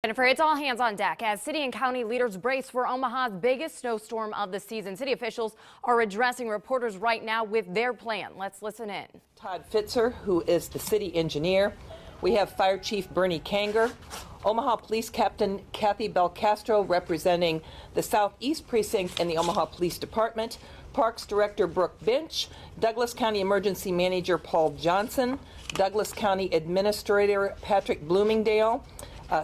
Jennifer, it's all hands on deck as city and county leaders brace for Omaha's biggest snowstorm of the season. City officials are addressing reporters right now with their plan. Let's listen in. Todd Fitzer, who is the city engineer. We have Fire Chief Bernie Kanger, Omaha Police Captain Kathy Belcastro representing the Southeast Precinct and the Omaha Police Department, Parks Director Brooke Bench, Douglas County Emergency Manager Paul Johnson, Douglas County Administrator Patrick Bloomingdale,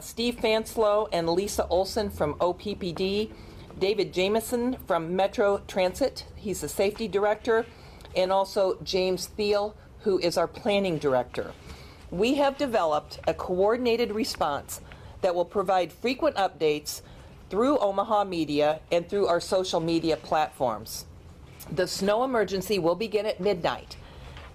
Steve Fanslow and Lisa Olson from OPPD, David Jameson from Metro Transit, he's the safety director, and also James Thiel, who is our planning director. We have developed a coordinated response that will provide frequent updates through Omaha media and through our social media platforms. The snow emergency will begin at midnight.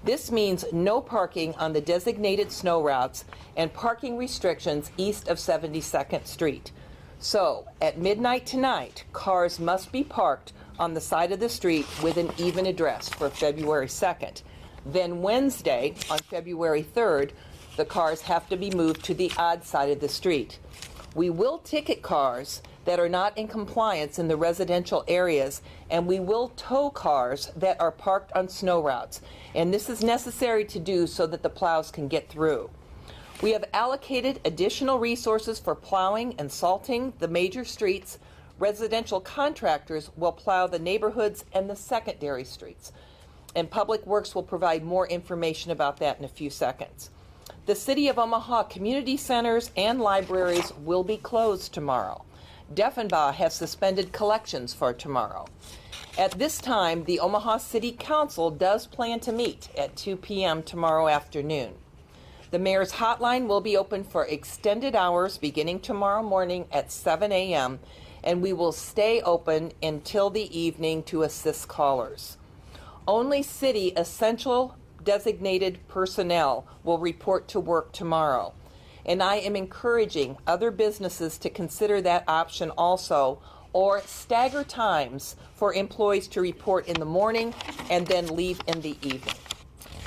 This means no parking on the designated snow routes and parking restrictions east of 72nd Street. So, at midnight tonight, cars must be parked on the side of the street with an even address for February 2nd. Then Wednesday, on February 3rd, the cars have to be moved to the odd side of the street. We will ticket cars that are not in compliance in the residential areas, and we will tow cars that are parked on snow routes. And this is necessary to do so that the plows can get through. We have allocated additional resources for plowing and salting the major streets. Residential contractors will plow the neighborhoods and the secondary streets. And Public Works will provide more information about that in a few seconds. The City of Omaha community centers and libraries will be closed tomorrow. Deffenbaugh has suspended collections for tomorrow. At this time, the Omaha City Council does plan to meet at 2 p.m. tomorrow afternoon. The mayor's hotline will be open for extended hours beginning tomorrow morning at 7 a.m., and we will stay open until the evening to assist callers. Only city essential designated personnel will report to work tomorrow. And I am encouraging other businesses to consider that option also, or stagger times for employees to report in the morning and then leave in the evening.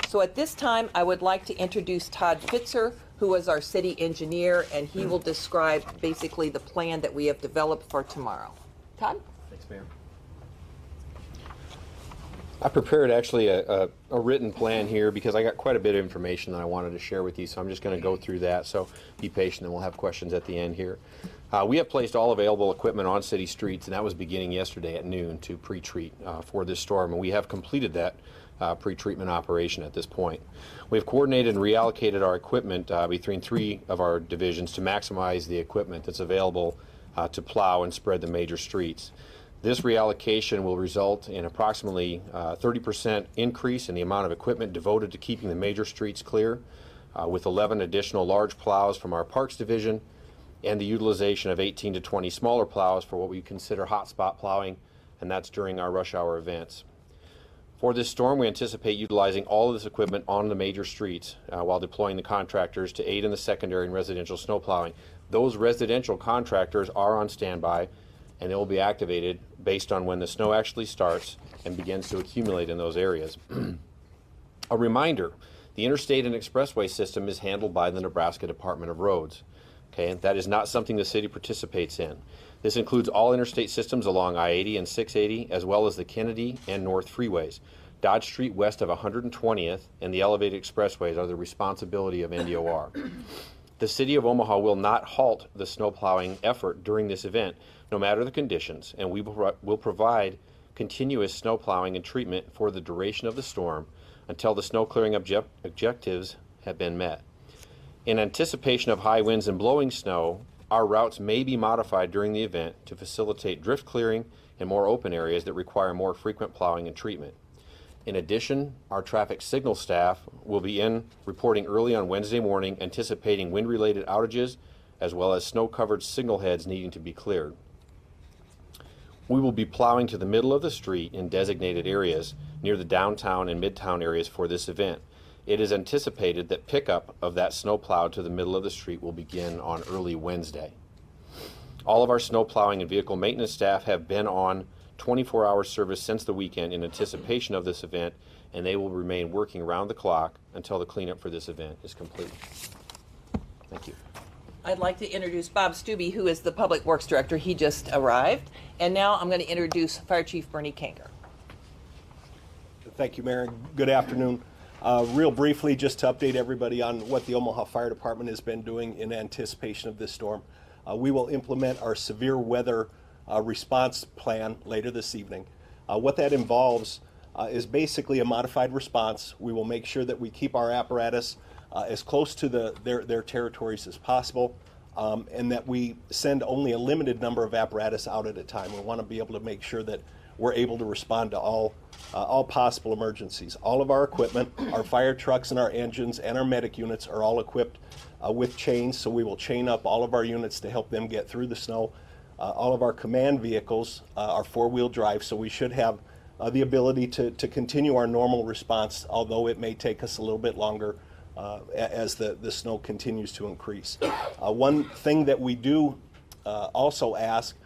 So at this time, I would like to introduce Todd Fitzer, who is our city engineer, and he will describe basically the plan that we have developed for tomorrow. Todd? Thanks, Mayor. I prepared actually a written plan here because I got quite a bit of information that I wanted to share with you, so I'm just going to go through that, so be patient and we'll have questions at the end here. We have placed all available equipment on city streets, and that was beginning yesterday at noon to pre-treat for this storm, and we have completed that pre-treatment operation at this point. We have coordinated and reallocated our equipment between 3 of our divisions to maximize the equipment that's available to plow and spread the major streets. This reallocation will result in approximately 30% increase in the amount of equipment devoted to keeping the major streets clear, with 11 additional large plows from our Parks Division and the utilization of 18 to 20 smaller plows for what we consider hotspot plowing, and that's during our rush hour events. For this storm, we anticipate utilizing all of this equipment on the major streets while deploying the contractors to aid in the secondary and residential snow plowing. Those residential contractors are on standby, and they will be activated based on when the snow actually starts and begins to accumulate in those areas. A reminder, the interstate and expressway system is handled by the Nebraska Department of Roads. Okay, that is not something the city participates in. This includes all interstate systems along I-80 and 680, as well as the Kennedy and North freeways. Dodge Street west of 120th and the elevated expressways are the responsibility of NDOR. The City of Omaha will not halt the snow plowing effort during this event, no matter the conditions, and we will provide continuous snow plowing and treatment for the duration of the storm until the snow clearing objectives have been met. In anticipation of high winds and blowing snow, our routes may be modified during the event to facilitate drift clearing in more open areas that require more frequent plowing and treatment. In addition, our traffic signal staff will be in reporting early on Wednesday morning, anticipating wind-related outages as well as snow-covered signal heads needing to be cleared. We will be plowing to the middle of the street in designated areas near the downtown and midtown areas for this event. It is anticipated that pickup of that snow plow to the middle of the street will begin on early Wednesday. All of our snow plowing and vehicle maintenance staff have been on 24-hour service since the weekend in anticipation of this event, and they will remain working around the clock until the cleanup for this event is complete. Thank you. I'd like to introduce Bob Stubbe, who is the Public Works Director. He just arrived. And now I'm going to introduce Fire Chief Bernie Kanger. Thank you, Mayor. Good afternoon. Real briefly, just to update everybody on what the Omaha Fire Department has been doing in anticipation of this storm. We will implement our severe weather response plan later this evening. What that involves is basically a modified response. We will make sure that we keep our apparatus as close to their territories as possible, and that we send only a limited number of apparatus out at a time. We want to be able to make sure that we're able to respond to all possible emergencies. All of our equipment, our fire trucks and our engines and our medic units are all equipped with chains, so we will chain up all of our units to help them get through the snow. All of our command vehicles are four-wheel drive, so we should have the ability to continue our normal response, although it may take us a little bit longer as the snow continues to increase. One thing that we do also ask,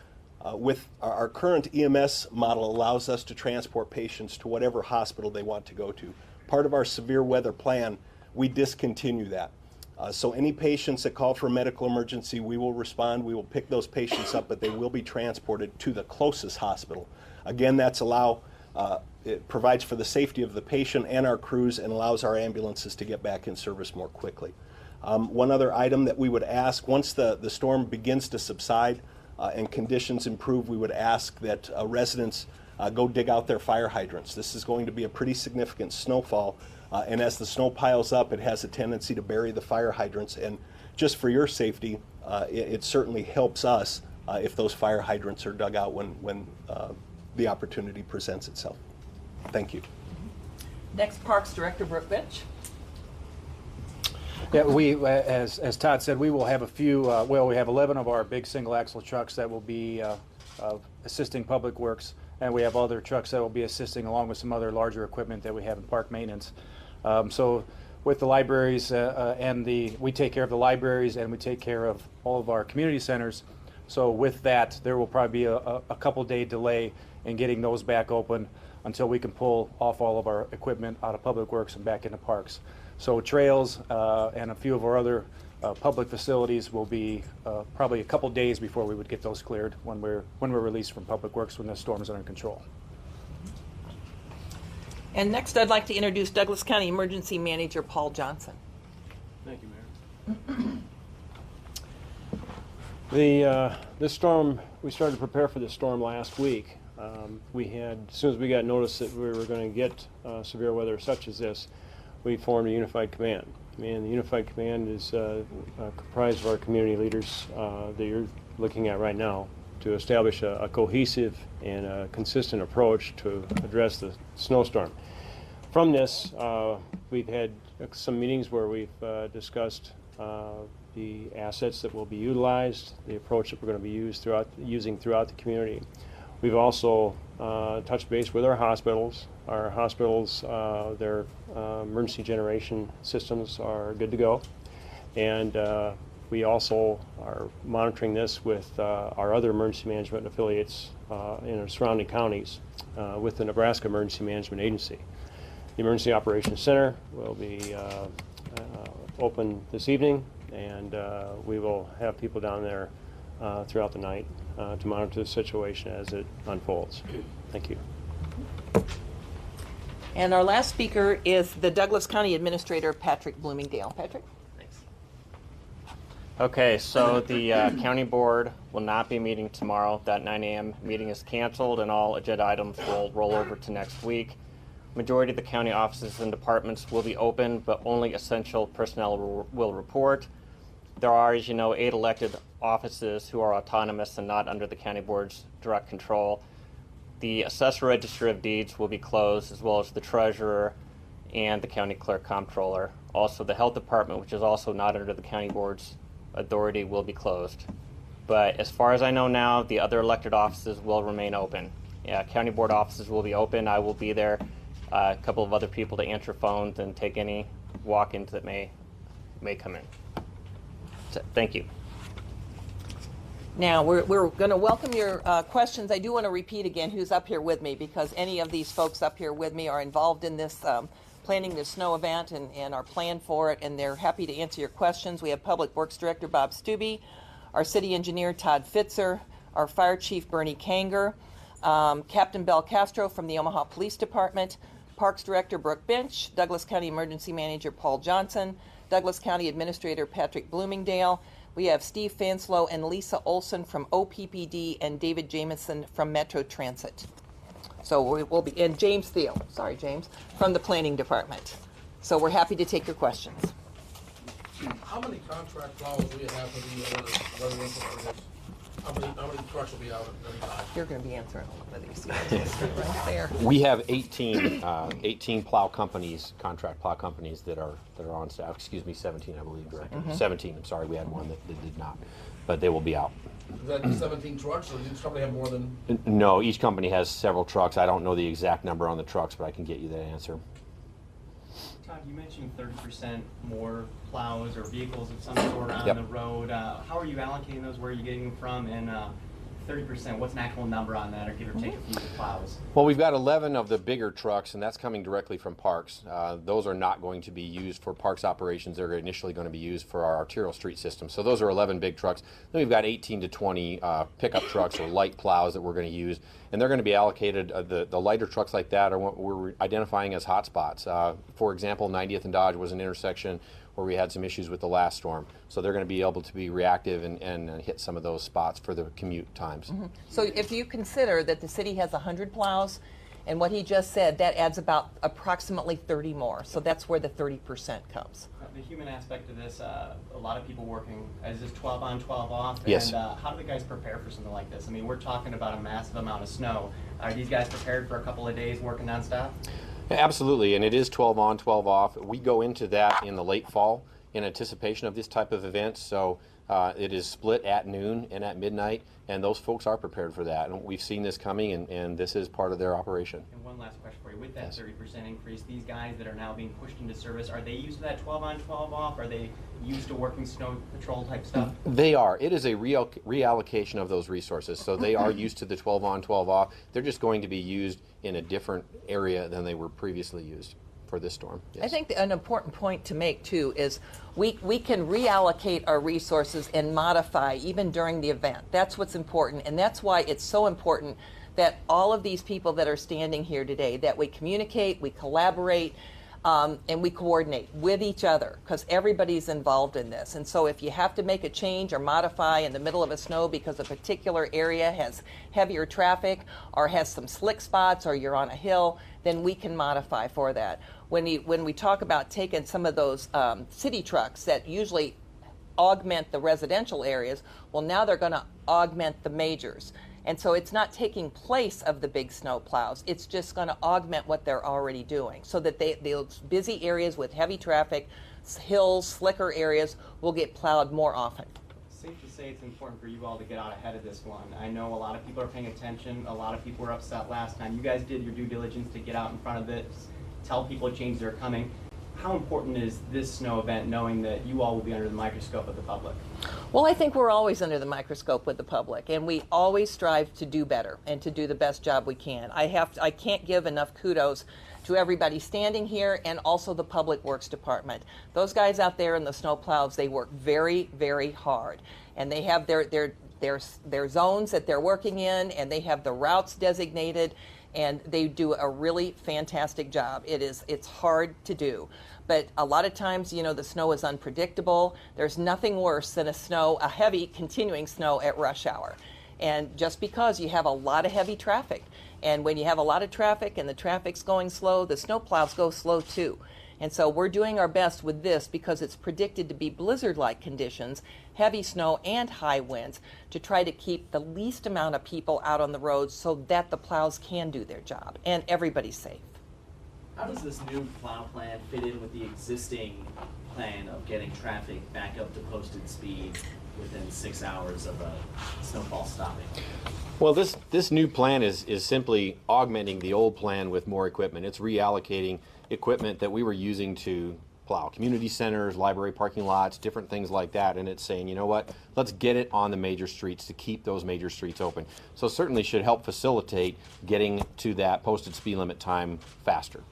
with our current EMS model allows us to transport patients to whatever hospital they want to go to. Part of our severe weather plan, we discontinue that. So any patients that call for a medical emergency, we will respond, we will pick those patients up, but they will be transported to the closest hospital. Again, it provides for the safety of the patient and our crews and allows our ambulances to get back in service more quickly. One other item that we would ask, once the storm begins to subside and conditions improve, we would ask that residents go dig out their fire hydrants. This is going to be a pretty significant snowfall, and as the snow piles up, it has a tendency to bury the fire hydrants, and just for your safety, it certainly helps us if those fire hydrants are dug out when the opportunity presents itself. Thank you. Next, Parks Director Brooke Bitch. Yeah, we, as Todd said, we will have a few, we have 11 of our big single axle trucks that will be assisting Public Works, and we have other trucks that will be assisting along with some other larger equipment that we have in park maintenance. So with the libraries we take care of the libraries and we take care of all of our community centers. So with that, there will probably be a couple-day delay in getting those back open until we can pull off all of our equipment out of Public Works and back into parks. So trails and a few of our other public facilities will be probably a couple days before we would get those cleared when we're released from Public Works when the storm is under control. And next, I'd like to introduce Douglas County Emergency Manager Paul Johnson. Thank you, Mayor. This storm, we started to prepare for this storm last week. As soon as we got notice that we were going to get severe weather such as this, we formed a unified command. And the unified command is comprised of our community leaders that you're looking at right now to establish a cohesive and a consistent approach to address the snowstorm. From this, we've had some meetings where we've discussed the assets that will be utilized, the approach that we're going to be using throughout the community. We've also touched base with our hospitals. Our hospitals, their emergency generation systems are good to go. And we also are monitoring this with our other emergency management affiliates in our surrounding counties with the Nebraska Emergency Management Agency. The Emergency Operations Center will be open this evening, and we will have people down there throughout the night to monitor the situation as it unfolds. Thank you. And our last speaker is the Douglas County Administrator, Patrick Bloomingdale. Patrick? Thanks. Okay, so the county board will not be meeting tomorrow. That 9 a.m. meeting is canceled, and all agenda items will roll over to next week. Majority of the county offices and departments will be open, but only essential personnel will report. There are, as you know, 8 elected offices who are autonomous and not under the county board's direct control. The assessor register of deeds will be closed, as well as the treasurer and the county clerk comptroller. Also, the health department, which is also not under the county board's authority, will be closed. But as far as I know now, the other elected offices will remain open. Yeah, county board offices will be open. I will be there. A couple of other people to answer phones and take any walk-ins that may come in. So, thank you. Now, we're going to welcome your questions. I do want to repeat again who's up here with me, because any of these folks up here with me are involved in this planning the snow event and our plan for it, and they're happy to answer your questions. We have Public Works Director Bob Stubbe, our City Engineer Todd Fitzer, our Fire Chief Bernie Kanger, Captain Bel Castro from the Omaha Police Department, Parks Director Brooke Bench, Douglas County Emergency Manager Paul Johnson, Douglas County Administrator Patrick Bloomingdale. We have Steve Fanslow and Lisa Olson from OPPD and David Jamison from Metro Transit. So we'll be, and James Thiel, sorry James, from the Planning Department. So we're happy to take your questions. How many contract plows do you have for the residential areas? How many trucks will be out at any time? You're going to be answering all of these right there. We have 18 plow companies, contract plow companies that are on staff. Excuse me, 17, I believe, Director. 17. I'm sorry, we had one that did not, but they will be out. Is that 17 trucks, or does each company have more than? No, each company has several trucks. I don't know the exact number on the trucks, but I can get you that answer. Todd, you mentioned 30% more plows or vehicles of some sort on Yep. the road. How are you allocating those? Where are you getting them from? And 30%, what's an actual number on that, or give or take a few plows? Well, we've got 11 of the bigger trucks, and that's coming directly from Parks. Those are not going to be used for Parks operations. They're initially going to be used for our arterial street system. So those are 11 big trucks. Then we've got 18 to 20 pickup trucks or light plows that we're going to use, and they're going to be allocated. The lighter trucks like that are what we're identifying as hot spots. For example, 90th and Dodge was an intersection where we had some issues with the last storm. So they're going to be able to be reactive and hit some of those spots for the commute times. So if you consider that the city has 100 plows, and what he just said, that adds about approximately 30 more. So that's where the 30% comes. The human aspect of this, a lot of people working, is this 12 on, 12 off? Yes. And how do the guys prepare for something like this? I mean, we're talking about a massive amount of snow. Are these guys prepared for a couple of days working nonstop? Absolutely, and it is 12 on, 12 off. We go into that in the late fall in anticipation of this type of event, so it is split at noon and at midnight, and those folks are prepared for that. And we've seen this coming, and this is part of their operation. And one last question for you. With that 30% increase, these guys that are now being pushed into service, are they used to that 12 on, 12 off? Are they used to working snow patrol type stuff? They are. It is a reallocation of those resources, so they are used to the 12 on, 12 off. They're just going to be used in a different area than they were previously used for this storm. Yes. I think an important point to make too is we can reallocate our resources and modify even during the event. That's what's important, and that's why it's so important that all of these people that are standing here today, that we communicate, we collaborate, and we coordinate with each other, because everybody's involved in this. And so if you have to make a change or modify in the middle of a snow because a particular area has heavier traffic or has some slick spots or you're on a hill, then we can modify for that. When we talk about taking some of those city trucks that usually augment the residential areas, well, now they're going to augment the majors. And so it's not taking place of the big snow plows. It's just going to augment what they're already doing, so that those busy areas with heavy traffic, hills, slicker areas will get plowed more often. Safe to say it's important for you all to get out ahead of this one. I know a lot of people are paying attention. A lot of people were upset last time. You guys did your due diligence to get out in front of it, tell people changes are coming. How important is this snow event, knowing that you all will be under the microscope of the public? Well, I think we're always under the microscope with the public, and we always strive to do better and to do the best job we can. I can't give enough kudos to everybody standing here and also the Public Works Department. Those guys out there in the snow plows, they work very, very hard, and they have their zones that they're working in, and they have the routes designated, and they do a really fantastic job. It's hard to do, but a lot of times, you know, the snow is unpredictable. There's nothing worse than a heavy continuing snow at rush hour, and just because you have a lot of heavy traffic, and when you have a lot of traffic and the traffic's going slow, the snow plows go slow too. And so we're doing our best with this because it's predicted to be blizzard-like conditions, heavy snow and high winds, to try to keep the least amount of people out on the roads so that the plows can do their job and everybody's safe. How does this new plow plan fit in with the existing plan of getting traffic back up to posted speed within 6 hours of a snowfall stopping? Well, this new plan is simply augmenting the old plan with more equipment. It's reallocating equipment that we were using to plow community centers, library parking lots, different things like that, and it's saying, you know what, let's get it on the major streets to keep those major streets open. So it certainly should help facilitate getting to that posted speed limit time faster.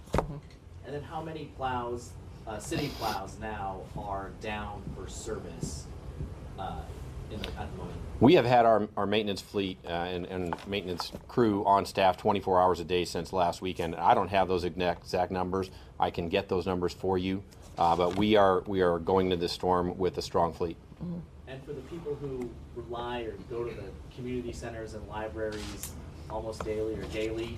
And then how many plows, city plows now are down for service at the moment? We have had our maintenance fleet and maintenance crew on staff 24 hours a day since last weekend. I don't have those exact numbers. I can get those numbers for you, but we are going to this storm with a strong fleet. Mm-hmm. And for the people who rely or go to the community centers and libraries almost daily or daily,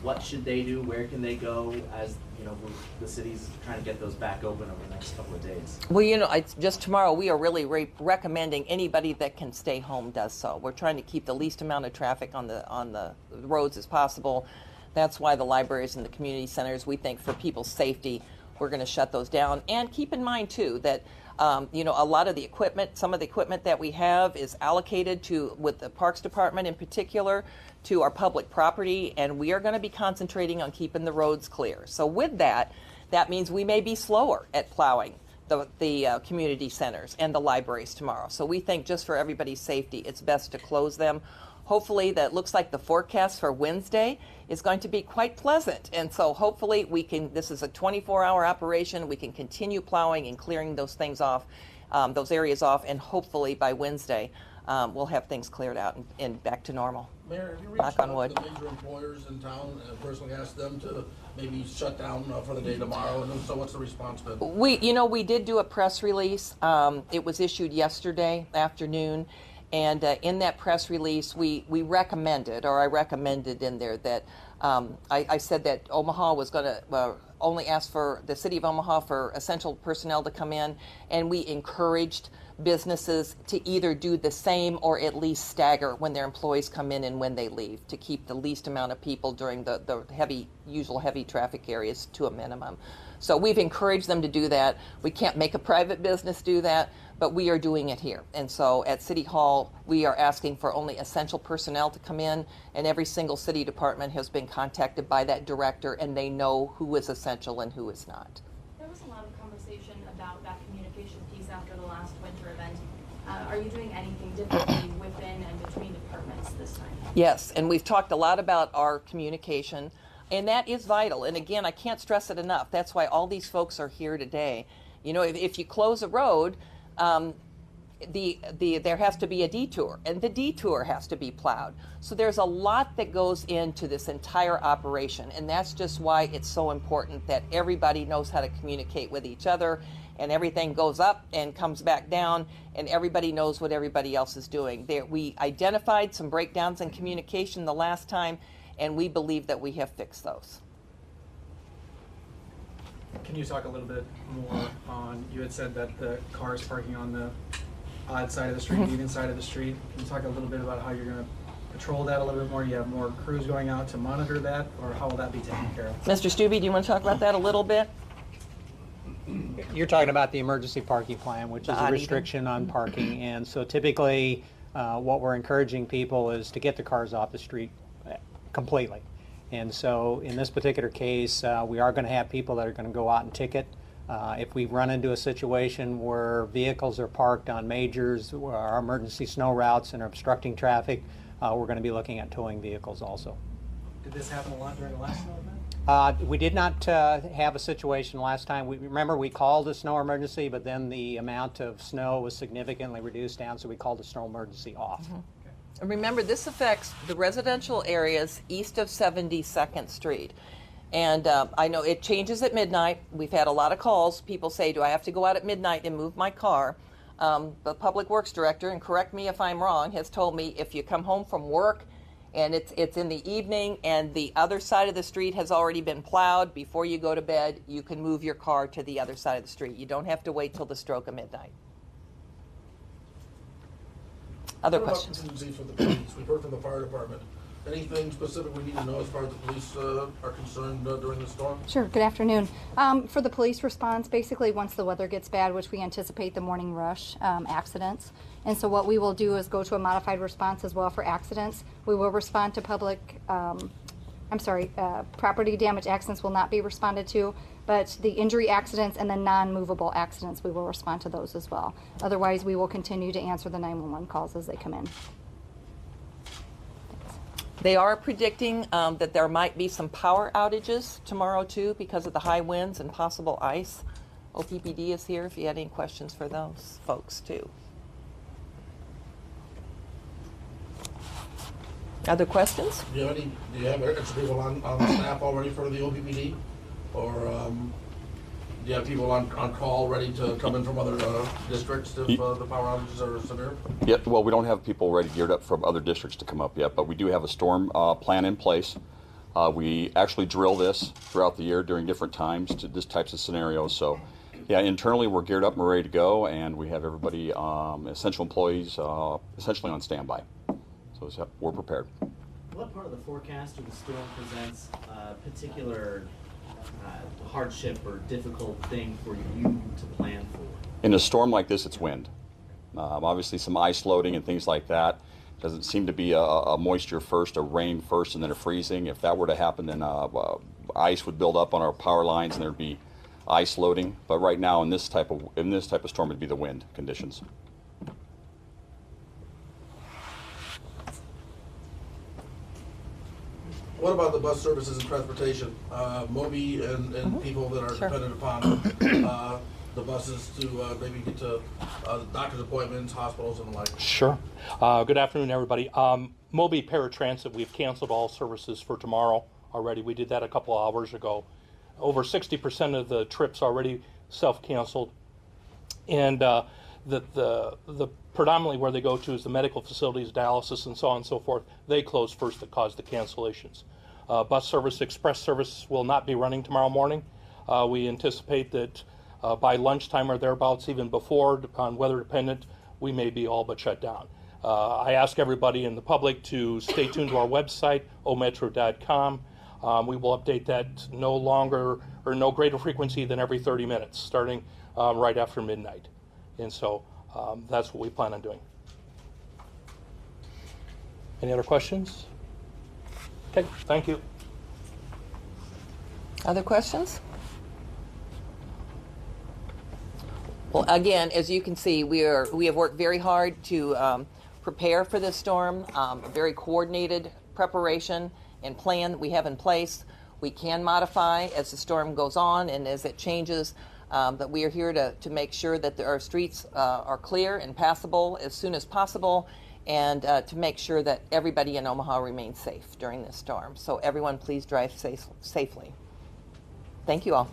what should they do? Where can they go as the city's trying to get those back open over the next couple of days? Well, just tomorrow we are really recommending anybody that can stay home does so. We're trying to keep the least amount of traffic on the roads as possible. That's why the libraries and the community centers, we think for people's safety, we're going to shut those down. And keep in mind too that a lot of the equipment, some of the equipment that we have is allocated with the Parks Department in particular, to our public property, and we are going to be concentrating on keeping the roads clear. So with that means we may be slower at plowing the community centers and the libraries tomorrow. So we think just for everybody's safety, it's best to close them. Hopefully, that looks like the forecast for Wednesday is going to be quite pleasant. And so hopefully this is a 24-hour operation. We can continue plowing and clearing those things off, those areas off, and hopefully by Wednesday, we'll have things cleared out and back to normal. Mayor, have you reached Knock on out wood. to the major employers in town and personally asked them to maybe shut down for the day tomorrow? And so what's the response been? We did do a press release. It was issued yesterday afternoon. And in that press release, I recommended in there that I said that Omaha was going to only ask for the city of Omaha for essential personnel to come in, and we encouraged businesses to either do the same or at least stagger when their employees come in and when they leave, to keep the least amount of people during the usual heavy traffic areas to a minimum. So we've encouraged them to do that. We can't make a private business do that, but we are doing it here. And so at City Hall, we are asking for only essential personnel to come in, and every single city department has been contacted by that director, and they know who is essential and who is not. There was a lot of conversation about that communication piece after the last winter event. Are you doing anything differently within and between departments this time? Yes, and we've talked a lot about our communication, and that is vital. And again, I can't stress it enough. That's why all these folks are here today. If you close a road, there has to be a detour, and the detour has to be plowed. So there's a lot that goes into this entire operation, and that's just why it's so important that everybody knows how to communicate with each other, and everything goes up and comes back down, and everybody knows what everybody else is doing. We identified some breakdowns in communication the last time, and we believe that we have fixed those. Can you talk a little bit more on, you had said that the cars parking on the odd side of the street, even side of the street. Can you talk a little bit about how you're going to patrol that a little bit more? You have more crews going out to monitor that, or how will that be taken care of? Mr. Stubbe, do you want to talk about that a little bit? You're talking about the emergency parking plan, which is a restriction on parking. And so typically what we're encouraging people is to get the cars off the street completely. And so in this particular case, we are going to have people that are going to go out and ticket. If we run into a situation where vehicles are parked on majors, our emergency snow routes, and are obstructing traffic, we're going to be looking at towing vehicles also. Did this happen a lot during the last snow event? We did not have a situation last time. Remember, we called a snow emergency, but then the amount of snow was significantly reduced down, so we called the snow emergency off. And remember, this affects the residential areas east of 72nd Street. And I know it changes at midnight. We've had a lot of calls. People say, do I have to go out at midnight and move my car? The Public Works Director, and correct me if I'm wrong, has told me if you come home from work and it's in the evening and the other side of the street has already been plowed, before you go to bed, you can move your car to the other side of the street. You don't have to wait till the stroke of midnight. Other questions? What about contingency for the police? We've heard from the fire department. Anything specific we need to know as far as the police are concerned during the storm? Sure. Good afternoon. For the police response, basically once the weather gets bad, which we anticipate the morning rush, accidents. And so what we will do is go to a modified response as well for accidents. We will respond to property damage accidents will not be responded to, but the injury accidents and the non-movable accidents, we will respond to those as well. Otherwise, we will continue to answer the 911 calls as they come in. They are predicting that there might be some power outages tomorrow too because of the high winds and possible ice. OPPD is here if you had any questions for those folks too. Other questions? Do you have extra people on staff already for the OPPD? Or do you have people on call ready to come in from other districts if the power outages are severe? Yeah, well, we don't have people already geared up from other districts to come up yet, but we do have a storm plan in place. We actually drill this throughout the year during different times to this types of scenarios. So, yeah, internally we're geared up and ready to go, and we have everybody, essential employees, essentially on standby. So we're prepared. What part of the forecast or the storm presents a particular hardship or difficult thing for you to plan for? In a storm like this, it's wind. Obviously some ice loading and things like that. Doesn't seem to be a moisture first, a rain first, and then a freezing. If that were to happen, then ice would build up on our power lines and there'd be ice loading. But right now in this type of storm, it'd be the wind conditions. What about the bus services and transportation? Moby and people that are dependent upon the buses to maybe get to doctor's appointments, hospitals, and the like? Sure. Good afternoon, everybody. Moby Paratransit, we've canceled all services for tomorrow already. We did that a couple hours ago. Over 60% of the trips already self-canceled. And the predominantly where they go to is the medical facilities, dialysis, and so on and so forth. They close first that caused the cancellations. Bus service, express service will not be running tomorrow morning. We anticipate that by lunchtime or thereabouts, even before, on weather dependent, we may be all but shut down. I ask everybody in the public to stay tuned to our website, ometro.com. We will update that no longer or no greater frequency than every 30 minutes, starting right after midnight. And so that's what we plan on doing. Any other questions? Okay, thank you. Other questions? Well, again, as you can see, we have worked very hard to prepare for this storm. A very coordinated preparation and plan that we have in place. We can modify as the storm goes on and as it changes. But we are here to make sure that our streets are clear and passable as soon as possible, and to make sure that everybody in Omaha remains safe during this storm. So everyone, please drive safely. Thank you all.